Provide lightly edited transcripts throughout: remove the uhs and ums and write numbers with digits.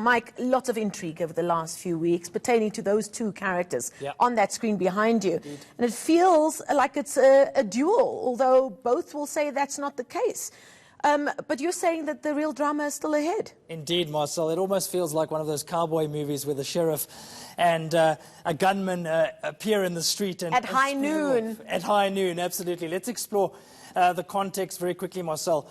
Mike, lots of intrigue over the last few weeks pertaining to those two characters on that screen behind you. Indeed. And it feels like it's a duel, although both will say that's not the case. But you're saying that the real drama is still ahead. Indeed, Marcel. It almost feels like one of those cowboy movies where the sheriff and a gunman appear in the street. At high noon. At high noon, absolutely. Let's explore the context very quickly, Marcel.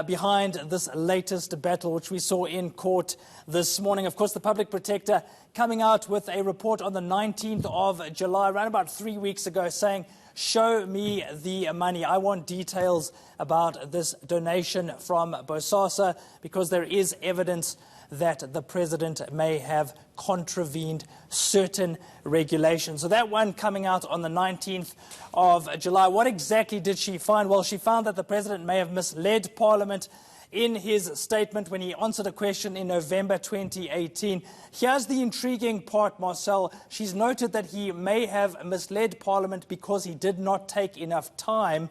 Behind this latest battle, which we saw in court this morning. Of course, the public protector coming out with a report on the 19th of July, around about 3 weeks ago, saying, show me the money. I want details about this donation from Bosasa because there is evidence that the president may have contravened certain regulations. So that one coming out on the 19th of July. What exactly did she find? Well, she found that the president may have misled Parliament in his statement when he answered a question in November 2018. Here's the intriguing part, Marcel. She's noted that he may have misled Parliament because he did not take enough time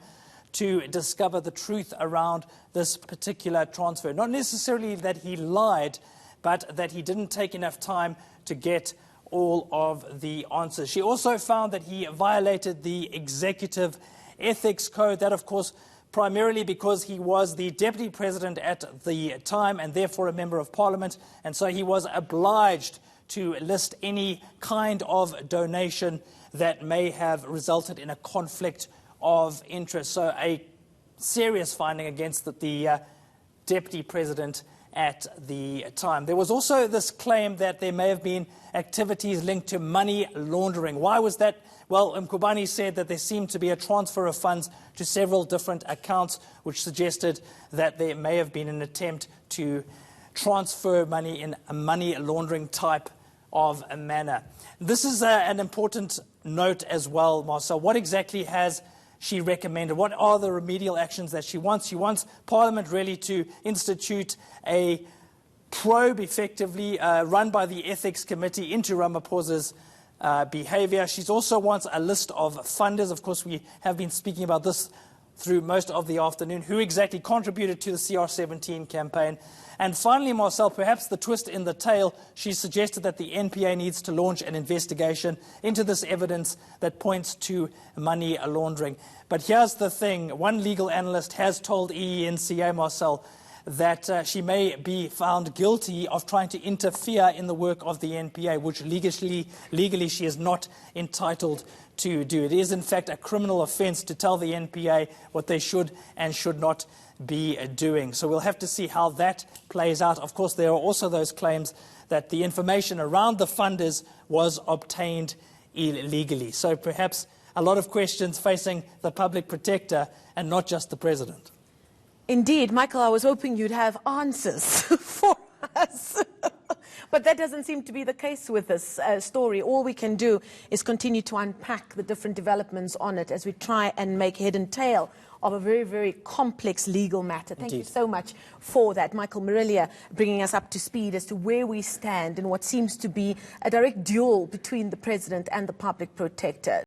to discover the truth around this particular transfer. Not necessarily that he lied, but that he didn't take enough time to get all of the answers. She also found that he violated the executive ethics code. That, of course, primarily because he was the deputy president at the time and therefore a member of parliament. And so he was obliged to list any kind of donation that may have resulted in a conflict of interest. So a serious finding against the deputy president at the time. There was also this claim that there may have been activities linked to money laundering. Why was that? Well, Mkhwebane said that there seemed to be a transfer of funds to several different accounts, which suggested that there may have been an attempt to transfer money in a money laundering type of a manner. This is an important note as well, Marcel. What exactly has she recommended? What are the remedial actions that she wants? She wants Parliament really to institute a probe, effectively, run by the Ethics Committee into Ramaphosa's behaviour. She also wants a list of funders. Of course, we have been speaking about this through most of the afternoon, who exactly contributed to the CR17 campaign. And finally, Marcel, perhaps the twist in the tail, she suggested that the NPA needs to launch an investigation into this evidence that points to money laundering. But here's the thing. One legal analyst has told EENCA, Marcel, that she may be found guilty of trying to interfere in the work of the NPA, which legally she is not entitled to do. It is, in fact, a criminal offence to tell the NPA what they should and should not be doing. So we'll have to see how that plays out. Of course, there are also those claims that the information around the funders was obtained illegally. So perhaps a lot of questions facing the public protector and not just the president. Indeed, Michael, I was hoping you'd have answers for us. But that doesn't seem to be the case with this story. All we can do is continue to unpack the different developments on it as we try and make head and tail of a very, very complex legal matter. Thank you so much for that. Michael Marilia bringing us up to speed as to where we stand in what seems to be a direct duel between the president and the public protector.